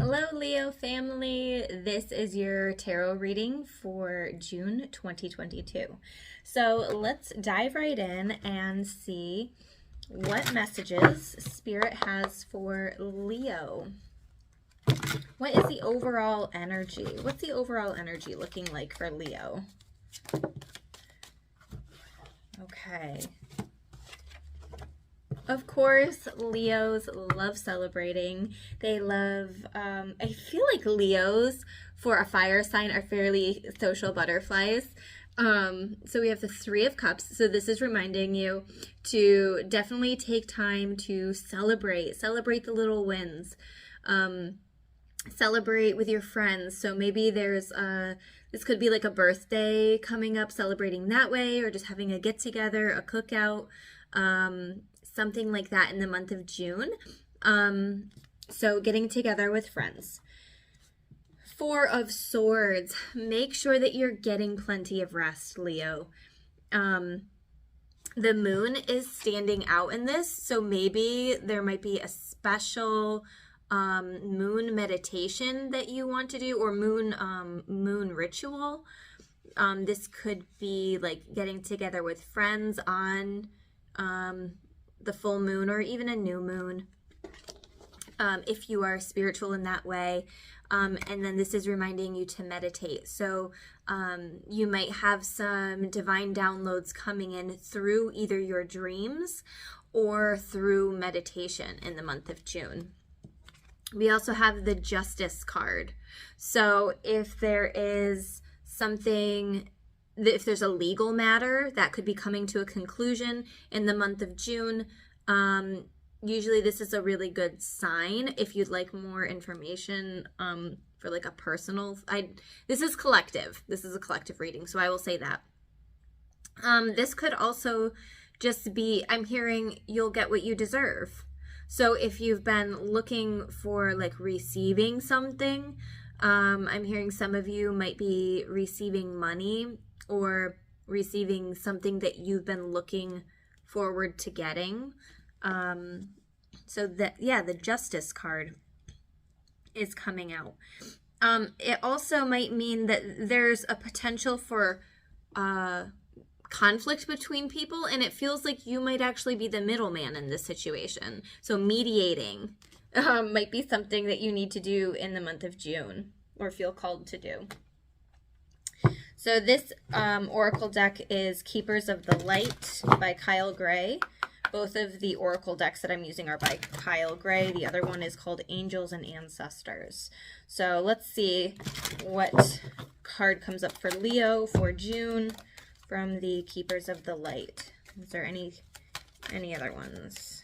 Hello, Leo family. This is your tarot reading for June 2022. So let's dive right in and see what messages Spirit has for Leo. What is the overall energy? What's the overall energy looking like for Leo? Okay. Of course, Leos love celebrating. They love, I feel like Leos for a fire sign are fairly social butterflies. So we have the Three of Cups. So this is reminding you to definitely take time to celebrate the little wins. Celebrate with your friends. So maybe there's this could be like a birthday coming up, celebrating that way, or just having a get together, a cookout. Something like that in the month of June. So getting together with friends. Four of Swords. Make sure that you're getting plenty of rest, Leo. The moon is standing out in this, so maybe there might be a special moon meditation that you want to do, or moon ritual. This could be like getting together with friends on the full moon or even a new moon, if you are spiritual in that way. And then this is reminding you to meditate. So you might have some divine downloads coming in through either your dreams or through meditation in the month of June. We also have the Justice card. So if there is something, if there's a legal matter that could be coming to a conclusion in the month of June, usually this is a really good sign. If you'd like more information for like a personal, this is collective. This is a collective reading, so I will say that. This could also just be, I'm hearing you'll get what you deserve. So if you've been looking for like receiving something, I'm hearing some of you might be receiving money or receiving something that you've been looking forward to getting. So that, yeah, the Justice card is coming out. It also might mean that there's a potential for conflict between people, and it feels like you might actually be the middleman in this situation. So mediating might be something that you need to do in the month of June or feel called to do. So this oracle deck is Keepers of the Light by Kyle Gray. Both of the oracle decks that I'm using are by Kyle Gray. The other one is called Angels and Ancestors. So let's see what card comes up for Leo for June from the Keepers of the Light. Is there any other ones?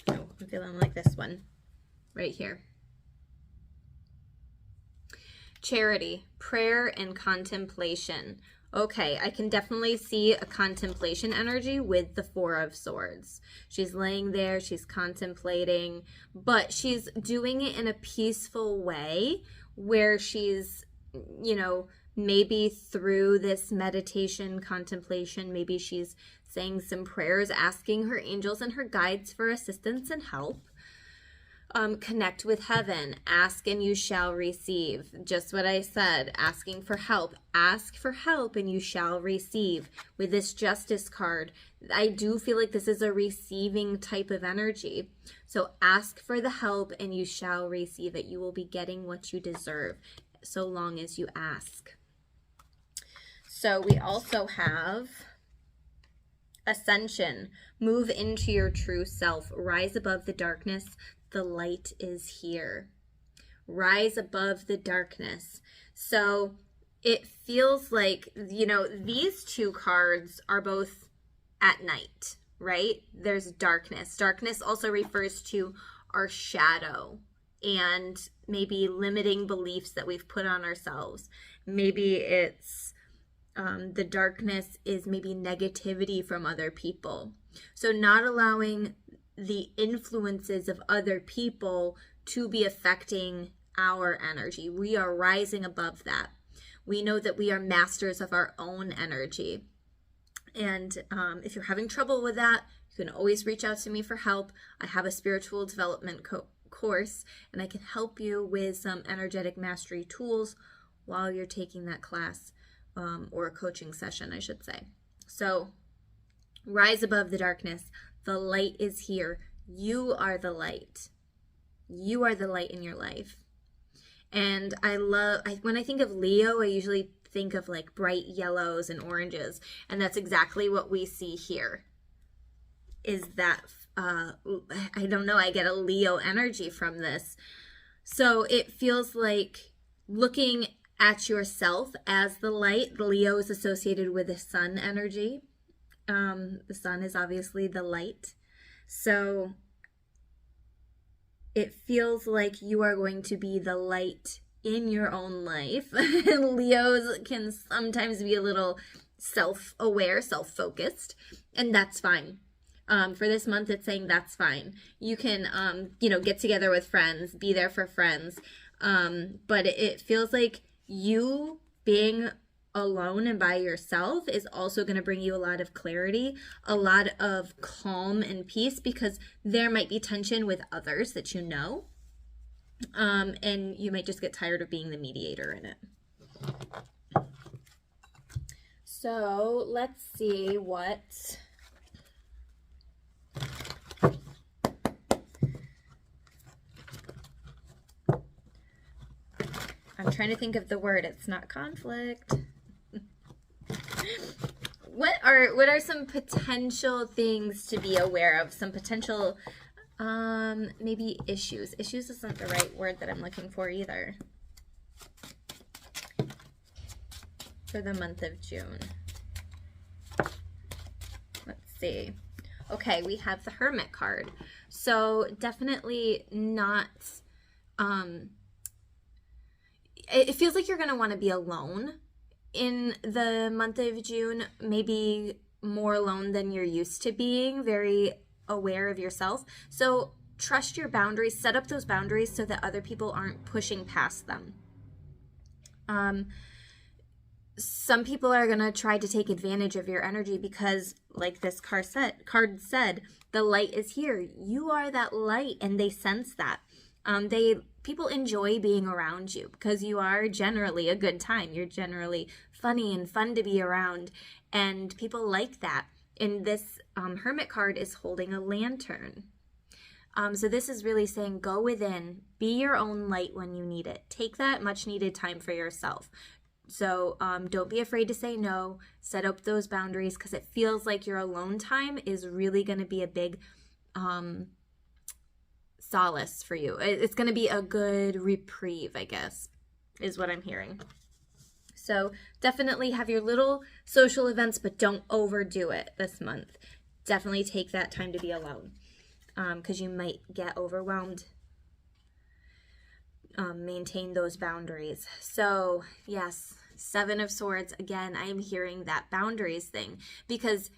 No, I'm feeling like this one right here. Charity, prayer, and contemplation. Okay, I can definitely see a contemplation energy with the Four of Swords. She's laying there, she's contemplating, but she's doing it in a peaceful way where she's, you know, maybe through this meditation, contemplation, maybe she's saying some prayers, asking her angels and her guides for assistance and help. Connect with heaven. Ask and you shall receive. Just what I said, asking for help. Ask for help and you shall receive. With this Justice card, I do feel like this is a receiving type of energy. So ask for the help and you shall receive it. You will be getting what you deserve so long as you ask. So we also have Ascension. Move into your true self. Rise above the darkness. The light is here. Rise above the darkness. So it feels like, you know, these two cards are both at night, right? There's darkness. Darkness also refers to our shadow and maybe limiting beliefs that we've put on ourselves. Maybe it's the darkness is maybe negativity from other people. So not allowing the influences of other people to be affecting our energy. We are rising above that. We know that we are masters of our own energy. And if you're having trouble with that, you can always reach out to me for help. I have a spiritual development course, and I can help you with some energetic mastery tools while you're taking that class, or a coaching session, I should say. So rise above the darkness. The light is here. You are the light. You are the light in your life. And when I think of Leo, I usually think of like bright yellows and oranges. And that's exactly what we see here. Is that, I don't know, I get a Leo energy from this. So it feels like looking at yourself as the light. Leo is associated with the sun energy. The sun is obviously the light. So it feels like you are going to be the light in your own life. Leos can sometimes be a little self-aware, self-focused, and that's fine. For this month, it's saying that's fine. You can, get together with friends, be there for friends. But it feels like you being alone and by yourself is also going to bring you a lot of clarity, a lot of calm and peace, because there might be tension with others that you know. And you might just get tired of being the mediator in it. So let's see what... I'm trying to think of the word. It's not conflict. What are some potential things to be aware of? Some potential, maybe issues. Issues isn't the right word that I'm looking for either. For the month of June. Let's see. Okay, we have the Hermit card. So definitely not, it feels like you're going to want to be alone in the month of June, maybe more alone than you're used to being, very aware of yourself. So trust your boundaries, set up those boundaries so that other people aren't pushing past them. Some people are going to try to take advantage of your energy because, like this card said, the light is here. You are that light, and they sense that. People enjoy being around you because you are generally a good time. You're generally funny and fun to be around, and people like that. And this Hermit card is holding a lantern. So this is really saying go within, be your own light when you need it. Take that much needed time for yourself. So don't be afraid to say no. Set up those boundaries because it feels like your alone time is really going to be a big solace for you. It's going to be a good reprieve, I guess, is what I'm hearing. So definitely have your little social events, but don't overdo it this month. Definitely take that time to be alone because you might get overwhelmed. Maintain those boundaries. So yes, Seven of Swords. Again, I am hearing that boundaries thing because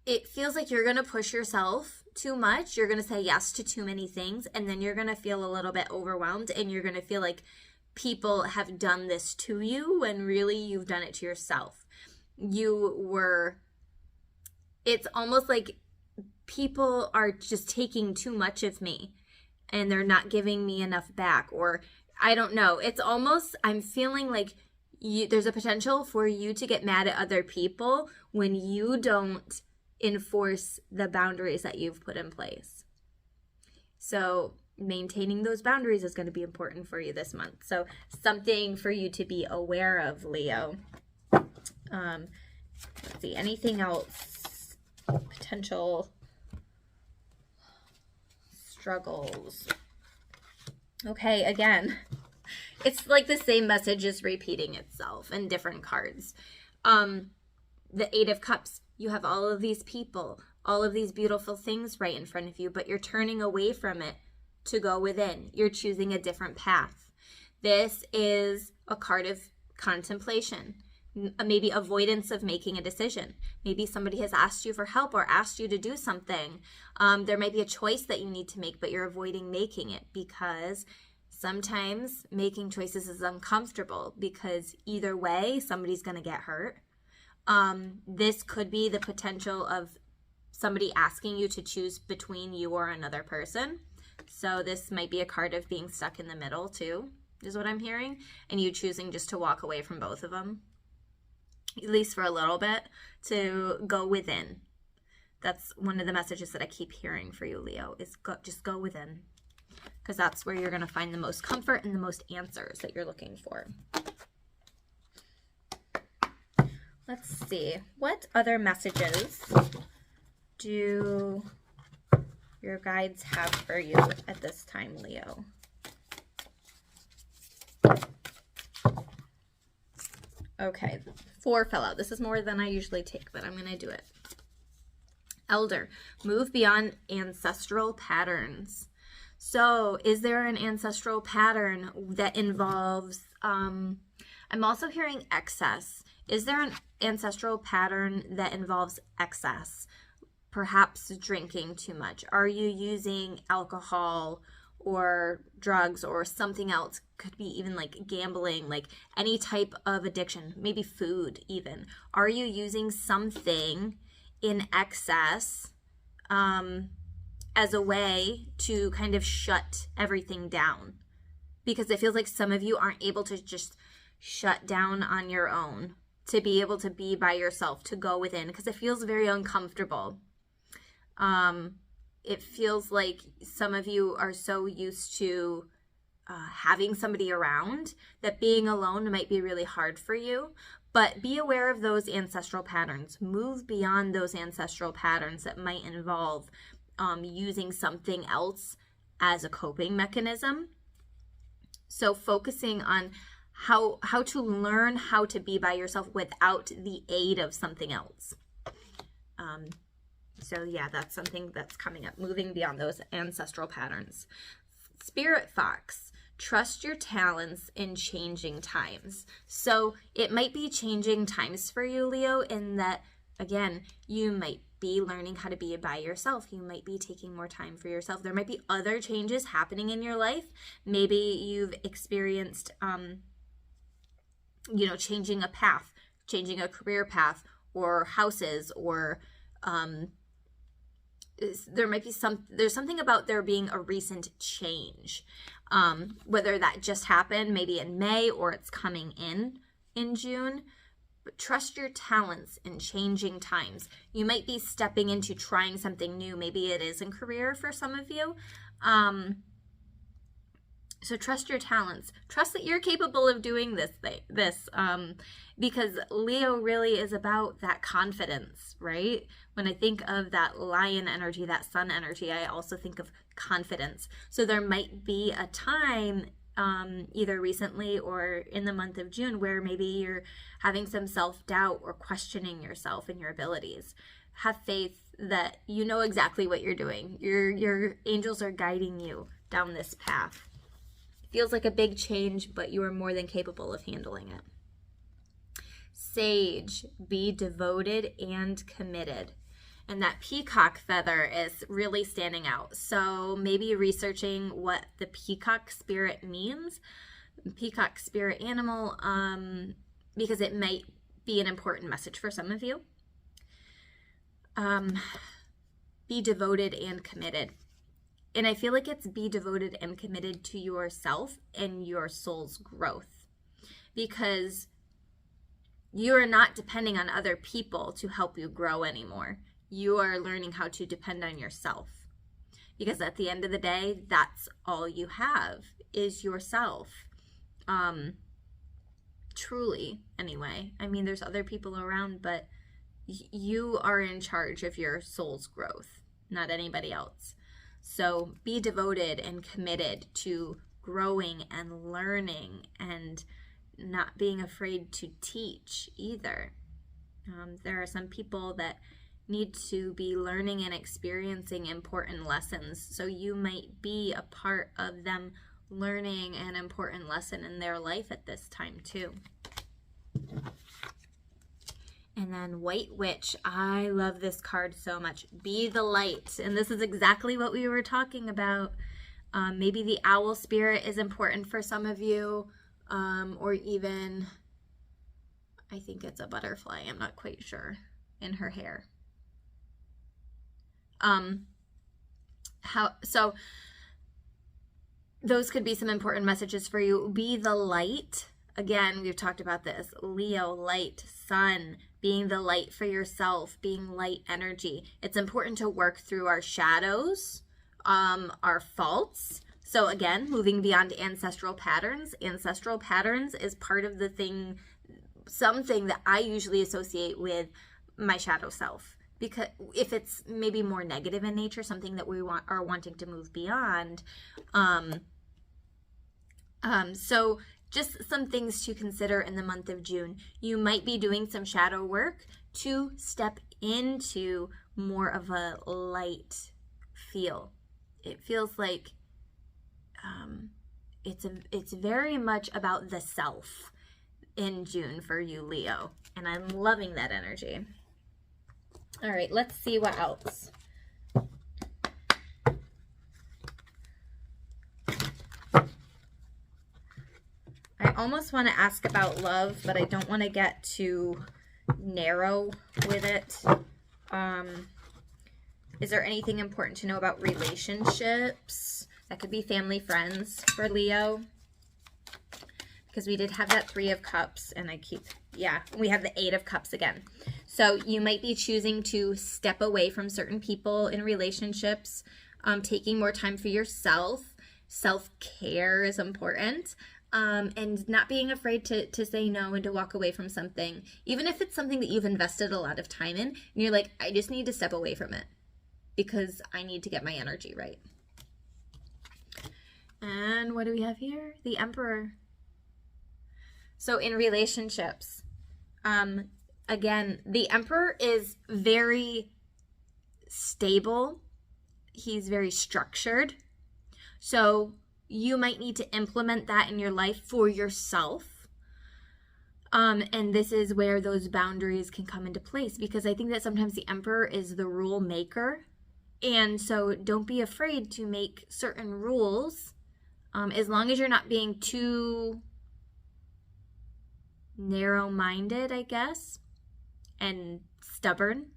it feels like you're going to push yourself too much. You're going to say yes to too many things, and then you're going to feel a little bit overwhelmed, and you're going to feel like people have done this to you when really you've done it to yourself. It's almost like people are just taking too much of me and they're not giving me enough back, or I don't know. It's almost, I'm feeling like there's a potential for you to get mad at other people when you don't enforce the boundaries that you've put in place. So maintaining those boundaries is going to be important for you this month. So something for you to be aware of, Leo. Let's see, anything else? Potential struggles. Okay, again, it's like the same message is repeating itself in different cards. The Eight of Cups. You have all of these people, all of these beautiful things right in front of you, but you're turning away from it to go within. You're choosing a different path. This is a card of contemplation, maybe avoidance of making a decision. Maybe somebody has asked you for help or asked you to do something. There might be a choice that you need to make, but you're avoiding making it because sometimes making choices is uncomfortable because either way, somebody's going to get hurt. This could be the potential of somebody asking you to choose between you or another person. So this might be a card of being stuck in the middle too, is what I'm hearing, and you choosing just to walk away from both of them, at least for a little bit, to go within. That's one of the messages that I keep hearing for you, Leo, is just go within, because that's where you're going to find the most comfort and the most answers that you're looking for. Let's see. What other messages do your guides have for you at this time, Leo? Okay, 4 fell out. This is more than I usually take, but I'm going to do it. Elder, move beyond ancestral patterns. So is there an ancestral pattern that involves, I'm also hearing excess. Is there an ancestral pattern that involves excess? Perhaps drinking too much. Are you using alcohol or drugs or something else? Could be even like gambling, like any type of addiction, maybe food even. Are you using something in excess as a way to kind of shut everything down? Because it feels like some of you aren't able to just shut down on your own, to be able to be by yourself, to go within, because it feels very uncomfortable. It feels like some of you are so used to having somebody around that being alone might be really hard for you. But be aware of those ancestral patterns. Move beyond those ancestral patterns that might involve using something else as a coping mechanism. So focusing on how to learn how to be by yourself without the aid of something else. So yeah, that's something that's coming up, moving beyond those ancestral patterns. Spirit Fox, trust your talents in changing times. So it might be changing times for you, Leo, in that, again, you might be learning how to be by yourself. You might be taking more time for yourself. There might be other changes happening in your life. Maybe you've experienced, changing a path, changing a career path, or houses, or there might be there's something about there being a recent change, whether that just happened maybe in May or it's coming in June. But trust your talents in changing times. You might be stepping into trying something new. Maybe it is in career for some of you. So trust your talents. Trust that you're capable of doing this, because Leo really is about that confidence, right? When I think of that lion energy, that sun energy, I also think of confidence. So there might be a time, either recently or in the month of June, where maybe you're having some self-doubt or questioning yourself and your abilities. Have faith that you know exactly what you're doing. Your angels are guiding you down this path. Feels like a big change, but you are more than capable of handling it. Sage, be devoted and committed. And that peacock feather is really standing out. So maybe researching what the peacock spirit means, peacock spirit animal, because it might be an important message for some of you. Be devoted and committed. And I feel like it's be devoted and committed to yourself and your soul's growth, because you are not depending on other people to help you grow anymore. You are learning how to depend on yourself, because at the end of the day, that's all you have is yourself. Truly, anyway. I mean, there's other people around, but you are in charge of your soul's growth, not anybody else. So be devoted and committed to growing and learning and not being afraid to teach either. There are some people that need to be learning and experiencing important lessons. So you might be a part of them learning an important lesson in their life at this time too. And then White Witch, I love this card so much. Be the light. And this is exactly what we were talking about. Maybe the owl spirit is important for some of you, or even, I think it's a butterfly, I'm not quite sure, in her hair. those could be some important messages for you. Be the light. Again, we've talked about this. Leo, light, sun, being the light for yourself, being light energy. It's important to work through our shadows, our faults. So again, moving beyond ancestral patterns. Ancestral patterns is part of the thing, something that I usually associate with my shadow self. Because if it's maybe more negative in nature, something that we are wanting to move beyond. So just some things to consider in the month of June. You might be doing some shadow work to step into more of a light feel. It feels like it's very much about the self in June for you, Leo. And I'm loving that energy. All right, let's see what else. I almost want to ask about love, but I don't want to get too narrow with it. Is there anything important to know about relationships? That could be family, friends for Leo. Because we did have that 3 of Cups, and we have the 8 of Cups again. So you might be choosing to step away from certain people in relationships, taking more time for yourself. Self-care is important. And not being afraid to say no and to walk away from something, even if it's something that you've invested a lot of time in, and you're like, I just need to step away from it because I need to get my energy right. And what do we have here? The Emperor. So in relationships, again, the Emperor is very stable. He's very structured. So you might need to implement that in your life for yourself. And this is where those boundaries can come into place, because I think that sometimes the Emperor is the rule maker. And so don't be afraid to make certain rules, as long as you're not being too narrow-minded, I guess, and stubborn.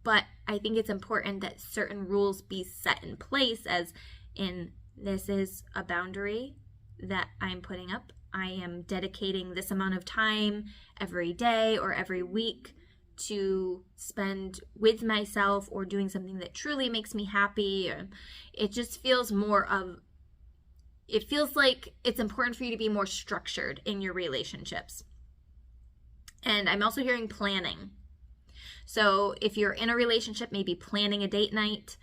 But I think it's important that certain rules be set in place, as in, this is a boundary that I'm putting up. I am dedicating this amount of time every day or every week to spend with myself or doing something that truly makes me happy. It just feels it feels like it's important for you to be more structured in your relationships. And I'm also hearing planning. So if you're in a relationship, maybe planning a date night,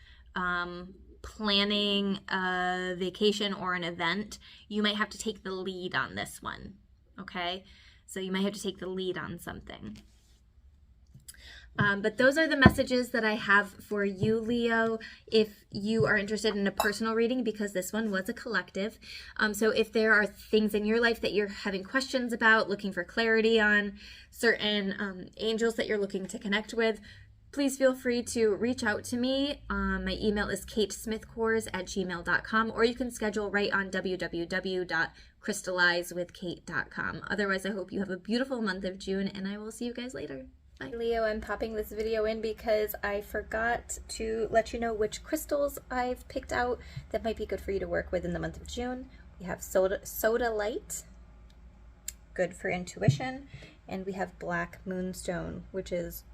planning a vacation or an event, you might have to take the lead on this one, okay? So you might have to take the lead on something. But those are the messages that I have for you, Leo, if you are interested in a personal reading, because this one was a collective. So if there are things in your life that you're having questions about, looking for clarity on, certain angels that you're looking to connect with, please feel free to reach out to me. My email is katesmithkors@gmail.com, or you can schedule right on www.crystallizewithkate.com. Otherwise, I hope you have a beautiful month of June, and I will see you guys later. Bye. Leo, I'm popping this video in because I forgot to let you know which crystals I've picked out that might be good for you to work with in the month of June. We have soda light, good for intuition, and we have black moonstone, which is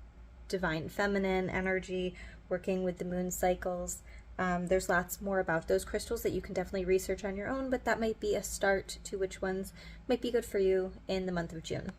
divine feminine energy, working with the moon cycles. There's lots more about those crystals that you can definitely research on your own, but that might be a start to which ones might be good for you in the month of June.